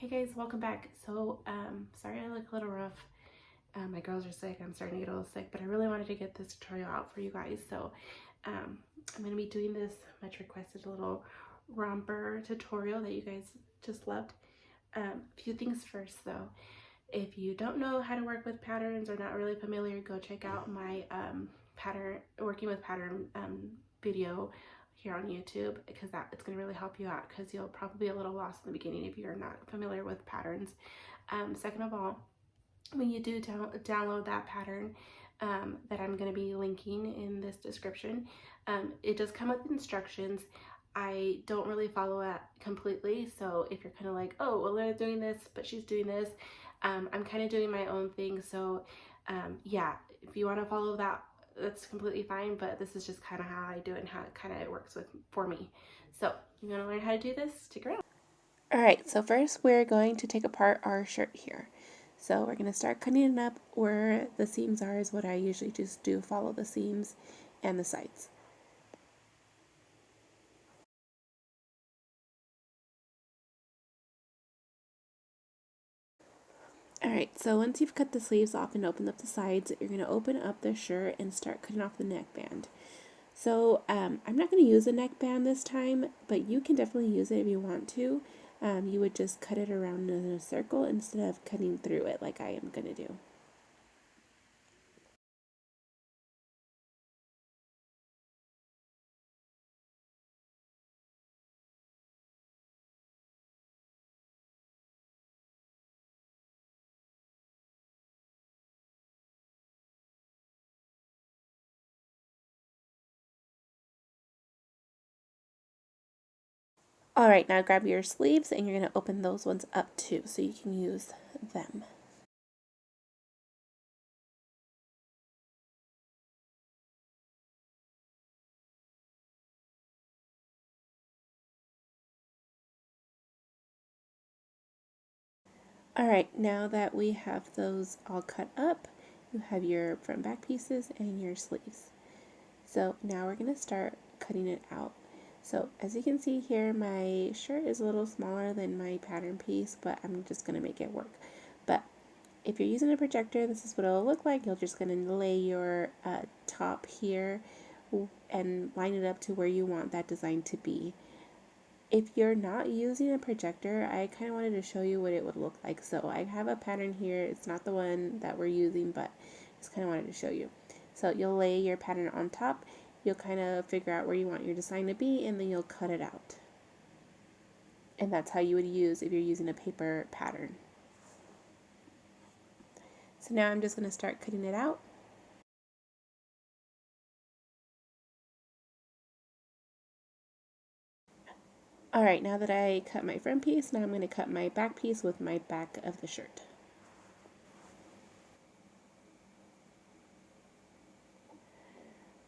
Hey guys, welcome back. So, sorry I look a little rough. My girls are sick. I'm starting to get a little sick, but I really wanted to get this tutorial out for you guys. So, I'm going to be doing this much requested little romper tutorial that you guys just loved. A few things first though. If you don't know how to work with patterns or not really familiar, go check out my working with pattern video here on YouTube, because it's going to really help you out, because you'll probably be a little lost in the beginning if you're not familiar with patterns. Second of all, when you do download that pattern that I'm going to be linking in this description, it does come with instructions. I don't really follow it completely, so if you're kind of like, oh, well, they're doing this, but she's doing this, I'm kind of doing my own thing. So yeah, if you want to follow that, that's completely fine, but this is just kind of how I do it and how it kind of works for me. So you want to learn how to do this? Stick around. All right, so first we're going to take apart our shirt here. So we're going to start cutting it up where the seams are, is what I usually just do, follow the seams and the sides. Alright, so once you've cut the sleeves off and opened up the sides, you're going to open up the shirt and start cutting off the neckband. So I'm not going to use a neckband this time, but you can definitely use it if you want to. You would just cut it around in a circle instead of cutting through it like I am going to do. Alright, now grab your sleeves and you're going to open those ones up too, so you can use them. Alright, now that we have those all cut up, you have your front back pieces and your sleeves. So now we're going to start cutting it out. So as you can see here, my shirt is a little smaller than my pattern piece, but I'm just going to make it work. But if you're using a projector, this is what it'll look like. You're just going to lay your top here and line it up to where you want that design to be. If you're not using a projector, I kind of wanted to show you what it would look like. So I have a pattern here. It's not the one that we're using, but just kind of wanted to show you. So you'll lay your pattern on top. You'll kind of figure out where you want your design to be, and then you'll cut it out. And that's how you would use if you're using a paper pattern. So now I'm just going to start cutting it out. Alright, now that I cut my front piece, now I'm going to cut my back piece with my back of the shirt.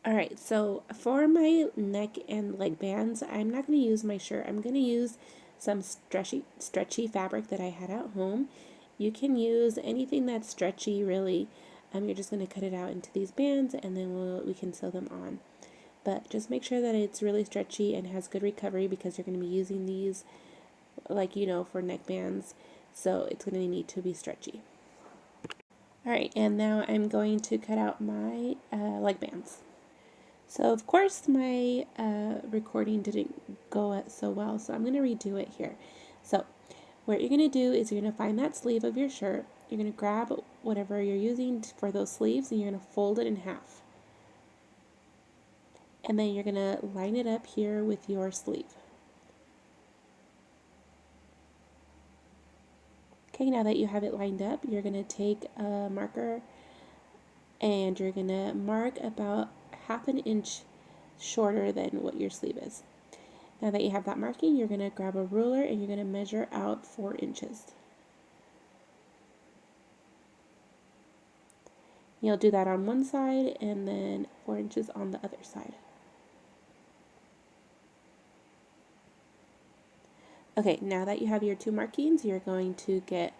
Alright, so for my neck and leg bands, I'm not going to use my shirt. I'm going to use some stretchy fabric that I had at home. You can use anything that's stretchy, really. You're just going to cut it out into these bands, and then we can sew them on. But just make sure that it's really stretchy and has good recovery, because you're going to be using these, like, for neck bands. So it's going to need to be stretchy. Alright, and now I'm going to cut out my leg bands. So of course my recording didn't go so well, so I'm going to redo it here. So what you're going to do is you're going to find that sleeve of your shirt, you're going to grab whatever you're using for those sleeves, and you're going to fold it in half. And then you're going to line it up here with your sleeve. Okay, now that you have it lined up, you're going to take a marker and you're going to mark about ½ an inch shorter than what your sleeve is. Now that you have that marking, you're going to grab a ruler and you're going to measure out 4 inches. You'll do that on one side and then 4 inches on the other side. Okay, now that you have your 2 markings, you're going to get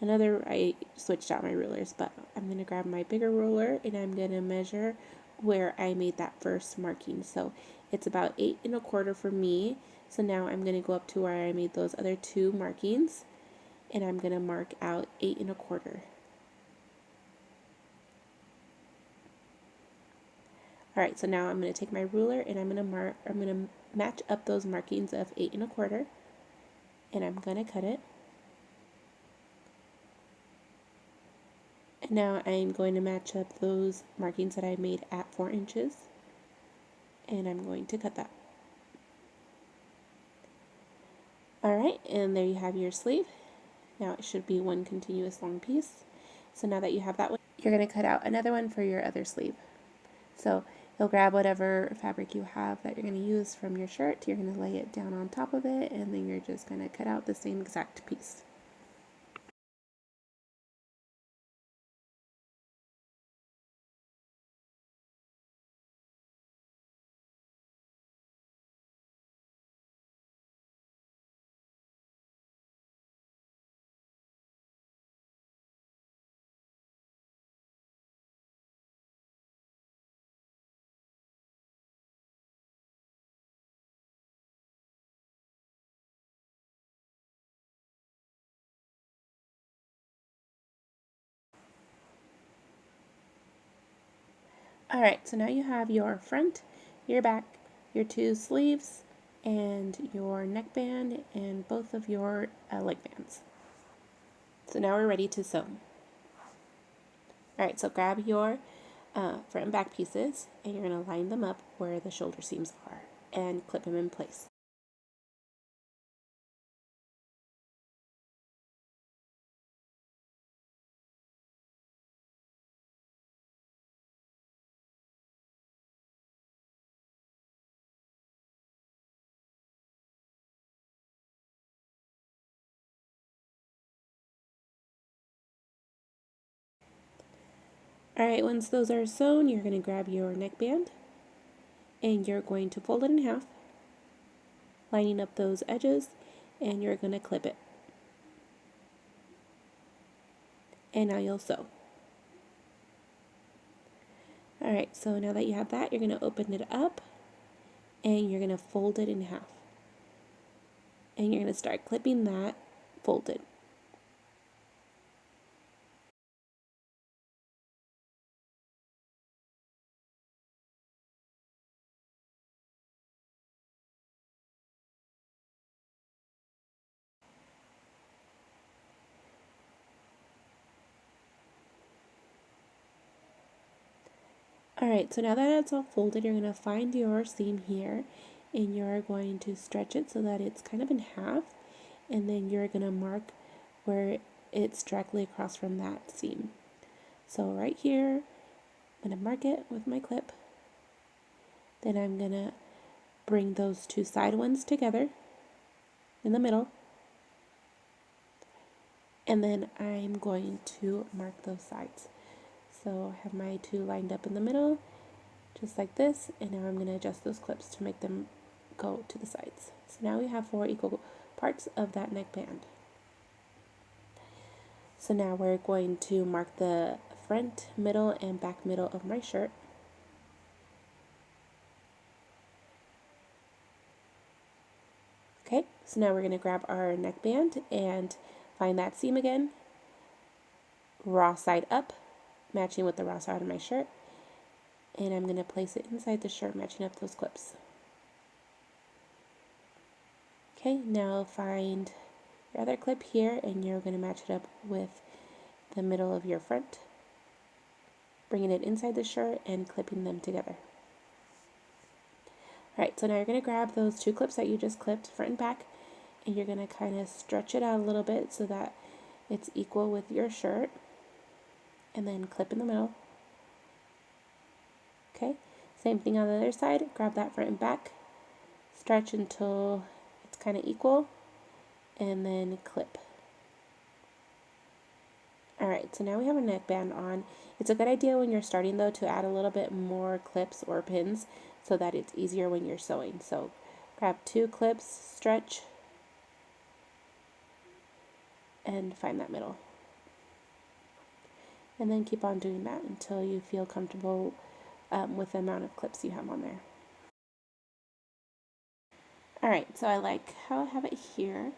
another, I switched out my rulers, but I'm going to grab my bigger ruler and I'm going to measure where I made that first marking. So it's about 8 1/4 for me. So now I'm going to go up to where I made those other 2 markings, and I'm going to mark out 8 1/4. Alright, so now I'm going to take my ruler and I'm going to match up those markings of 8 1/4, and I'm going to cut it. And now I'm going to match up those markings that I made at 4 inches, and I'm going to cut that. Alright, and there you have your sleeve. Now it should be one continuous long piece. So now that you have that one, you're going to cut out another one for your other sleeve. So you'll grab whatever fabric you have that you're going to use from your shirt, you're going to lay it down on top of it, and then you're just going to cut out the same exact piece. Alright, so now you have your front, your back, your 2 sleeves, and your neckband, and both of your leg bands. So now we're ready to sew. Alright, so grab your front and back pieces, and you're going to line them up where the shoulder seams are, and clip them in place. Alright, once those are sewn, you're going to grab your neckband, and you're going to fold it in half, lining up those edges, and you're going to clip it. And now you'll sew. Alright, so now that you have that, you're going to open it up, and you're going to fold it in half. And you're going to start clipping that folded. Alright, so now that it's all folded, you're going to find your seam here, and you're going to stretch it so that it's kind of in half, and then you're going to mark where it's directly across from that seam. So right here, I'm going to mark it with my clip. Then I'm going to bring those 2 side ones together in the middle, and then I'm going to mark those sides. So I have my 2 lined up in the middle, just like this, and now I'm going to adjust those clips to make them go to the sides. So now we have 4 equal parts of that neckband. So now we're going to mark the front, middle, and back middle of my shirt. Okay, so now we're going to grab our neckband and find that seam again, raw side up, matching with the raw side of my shirt, and I'm going to place it inside the shirt, matching up those clips. Okay, now find your other clip here, and you're going to match it up with the middle of your front, bringing it inside the shirt and clipping them together. Alright, so now you're going to grab those 2 clips that you just clipped, front and back, and you're going to kind of stretch it out a little bit so that it's equal with your shirt, and then clip in the middle. Okay, same thing on the other side, grab that front and back, stretch until it's kind of equal, and then clip. Alright, so now we have a neckband on. It's a good idea when you're starting though to add a little bit more clips or pins so that it's easier when you're sewing. So grab 2 clips, stretch, and find that middle. And then keep on doing that until you feel comfortable with the amount of clips you have on there. Alright, so I like how I have it here.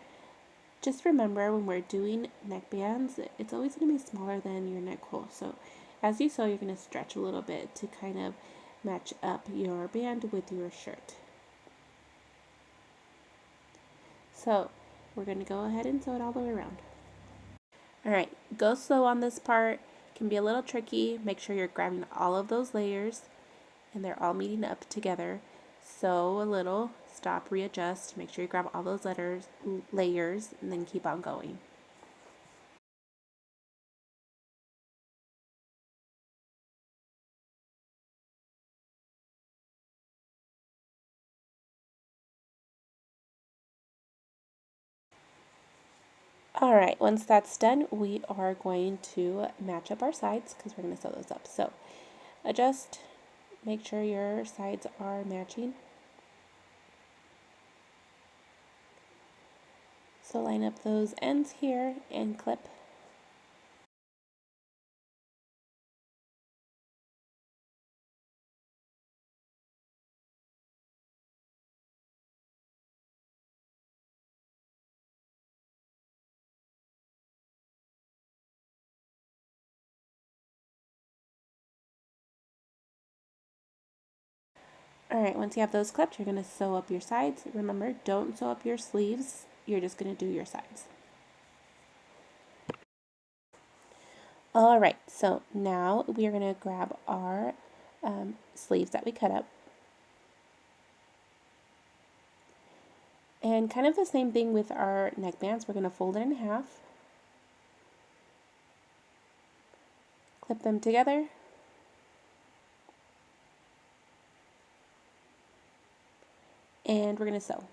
Just remember when we're doing neckbands, it's always going to be smaller than your neck hole. So as you sew, you're going to stretch a little bit to kind of match up your band with your shirt. So we're going to go ahead and sew it all the way around. Alright, go slow on this part. It can be a little tricky. Make sure you're grabbing all of those layers and they're all meeting up together. Sew a little, stop, readjust. Make sure you grab all those layers, and then keep on going. Alright, once that's done, we are going to match up our sides because we're going to sew those up. So adjust, make sure your sides are matching. So line up those ends here and clip. Alright, once you have those clipped, you're going to sew up your sides. Remember, don't sew up your sleeves. You're just going to do your sides. Alright, so now we are going to grab our sleeves that we cut up. And kind of the same thing with our neckbands. We're going to fold it in half. Clip them together. And we're going to sew.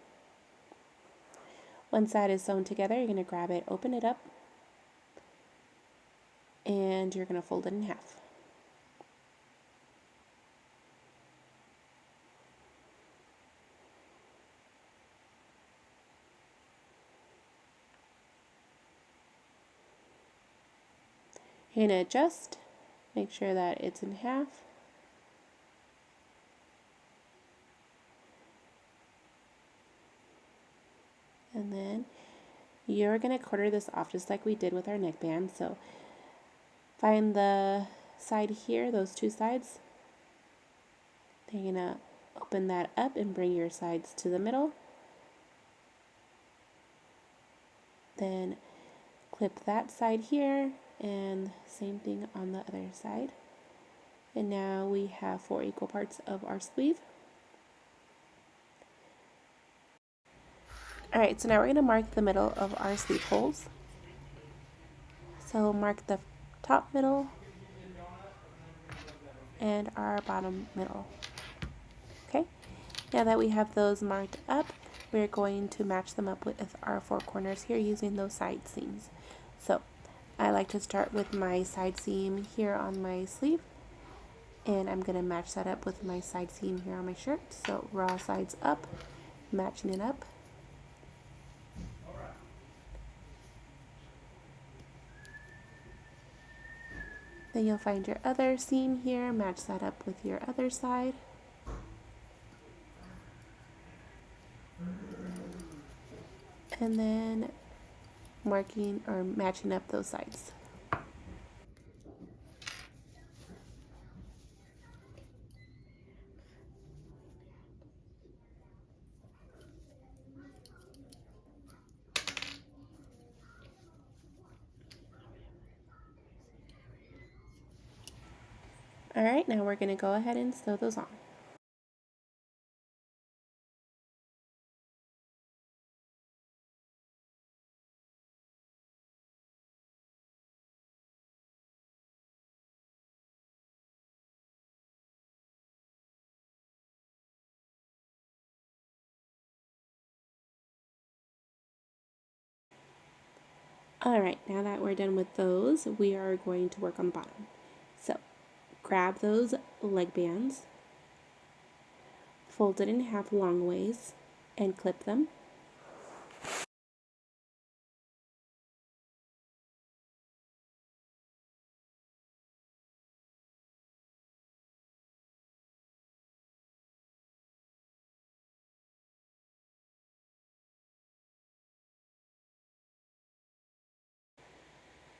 One side is sewn together. You're going to grab it, open it up, and you're going to fold it in half. You're going to adjust, make sure that it's in half. And then you're going to quarter this off just like we did with our neckband. So find the side here, those two sides. Then you're going to open that up and bring your sides to the middle. Then clip that side here and same thing on the other side. And now we have 4 equal parts of our sleeve. Alright, so now we're going to mark the middle of our sleeve holes. So mark the top middle and our bottom middle. Okay, now that we have those marked up, we're going to match them up with our 4 corners here using those side seams. So I like to start with my side seam here on my sleeve, and I'm going to match that up with my side seam here on my shirt. So raw sides up, matching it up. Then you'll find your other seam here, match that up with your other side. And then marking or matching up those sides. Alright, now we're going to go ahead and sew those on. Alright, now that we're done with those, we are going to work on the bottom. So, grab those leg bands, fold it in half long ways, and clip them.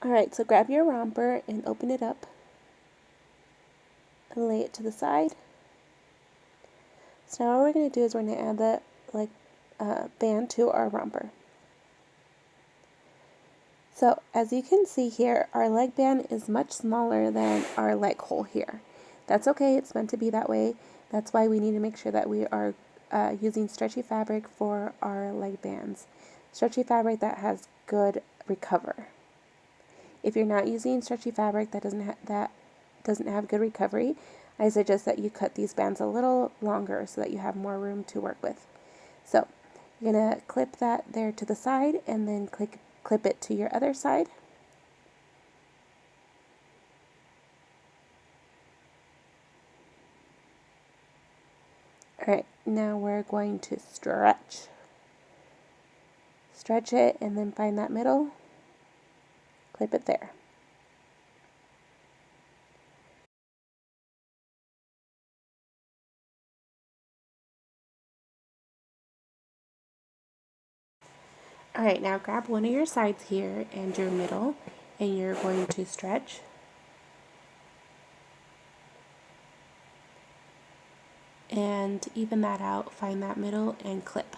Alright, so grab your romper and open it up and lay it to the side. So now what we're going to do is we're going to add that band to our romper. So as you can see here, our leg band is much smaller than our leg hole here. That's okay, it's meant to be that way. That's why we need to make sure that we are using stretchy fabric for our leg bands. Stretchy fabric that has good recover. If you're not using stretchy fabric that doesn't have good recovery, I suggest that you cut these bands a little longer so that you have more room to work with. So you're going to clip that there to the side and then clip it to your other side. Alright, now we're going to stretch. Stretch it and then find that middle. Clip it there. Alright, now grab one of your sides here and your middle, and you're going to stretch. And to even that out, find that middle and clip.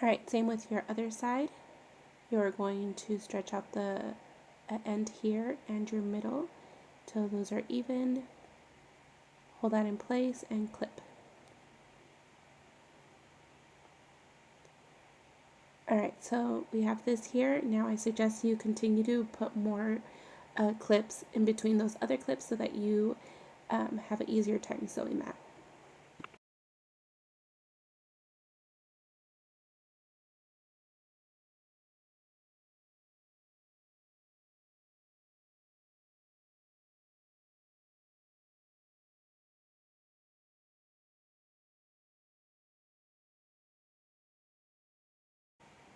Alright, same with your other side. You're going to stretch out the end here and your middle till those are even. Hold that in place and clip. Alright, so we have this here. Now I suggest you continue to put more clips in between those other clips so that you have an easier time sewing that.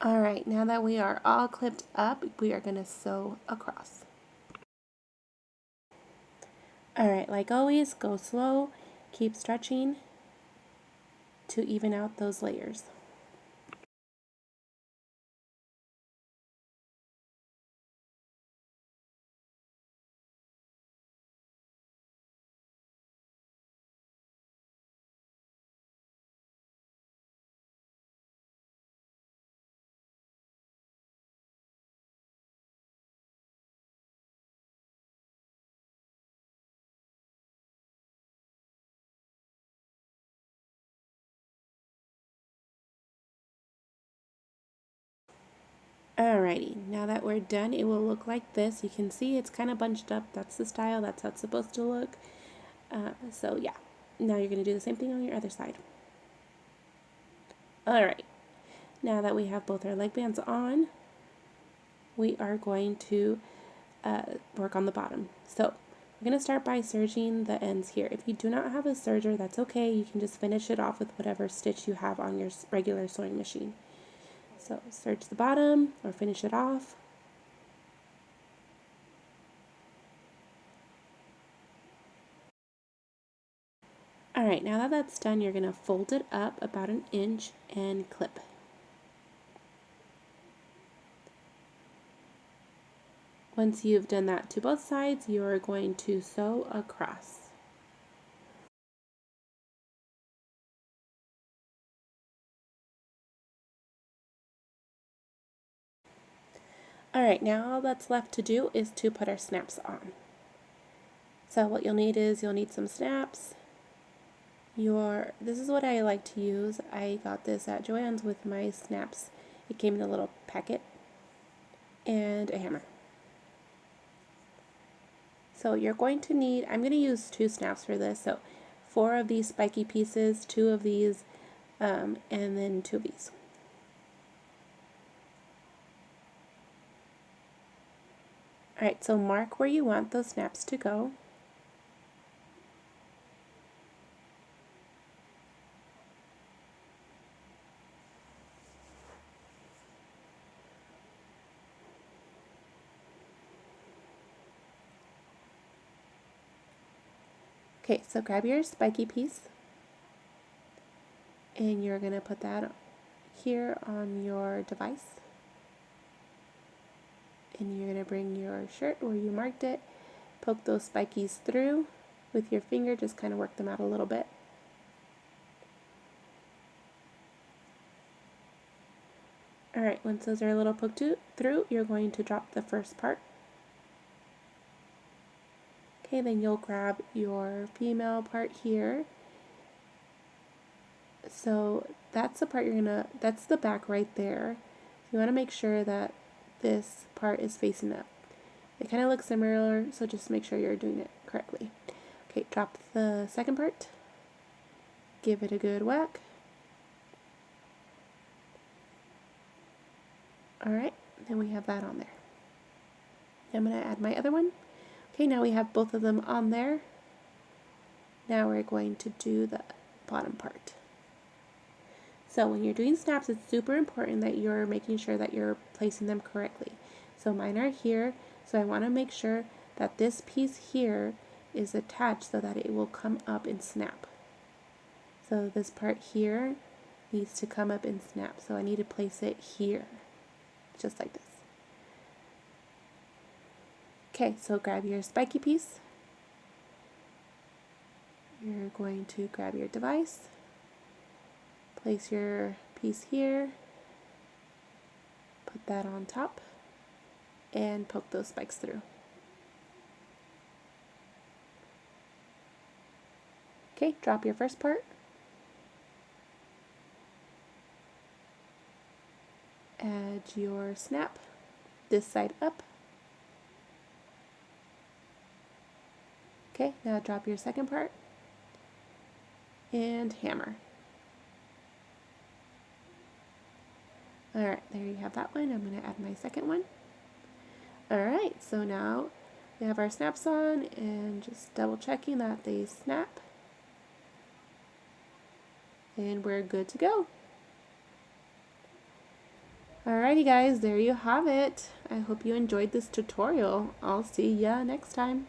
Alright, now that we are all clipped up, we are going to sew across. Alright, like always, go slow, keep stretching to even out those layers. Alrighty, now that we're done, it will look like this. You can see it's kind of bunched up. That's the style. That's how it's supposed to look. So yeah, now you're going to do the same thing on your other side. Alright, now that we have both our leg bands on, we are going to work on the bottom. So we're going to start by serging the ends here. If you do not have a serger, that's okay. You can just finish it off with whatever stitch you have on your regular sewing machine. So serge the bottom or finish it off. Alright, now that that's done, you're going to fold it up about an inch and clip. Once you've done that to both sides, you are going to sew across. Alright, now all that's left to do is to put our snaps on. So what you'll need is some snaps. This is what I like to use. I got this at Joann's with my snaps. It came in a little packet. And a hammer. So you're going to need, I'm going to use 2 snaps for this. So 4 of these spiky pieces, 2 of these, and then 2 of these. Alright, so mark where you want those snaps to go. Okay, so grab your spiky piece and you're going to put that here on your device. And you're going to bring your shirt where you marked it, poke those spikies through with your finger, just kind of work them out a little bit. Alright, once those are a little poked through, you're going to drop the first part. Okay, then you'll grab your female part here. So that's the part that's the back right there. You want to make sure that this part is facing up. They kind of look similar, so just make sure you're doing it correctly. Okay, drop the second part. Give it a good whack. Alright, then we have that on there. I'm going to add my other one. Okay, now we have both of them on there. Now we're going to do the bottom part. So when you're doing snaps, it's super important that you're making sure that you're placing them correctly. So mine are here, so I want to make sure that this piece here is attached so that it will come up and snap. So this part here needs to come up and snap, so I need to place it here, just like this. Okay, so grab your spiky piece. You're going to grab your device, place your piece here, put that on top, and poke those spikes through. Okay, drop your first part. Add your snap, this side up. Okay, now drop your second part and hammer. Alright, there you have that one. I'm going to add my second one. Alright, so now we have our snaps on and just double checking that they snap. And we're good to go. Alrighty guys, there you have it. I hope you enjoyed this tutorial. I'll see ya next time.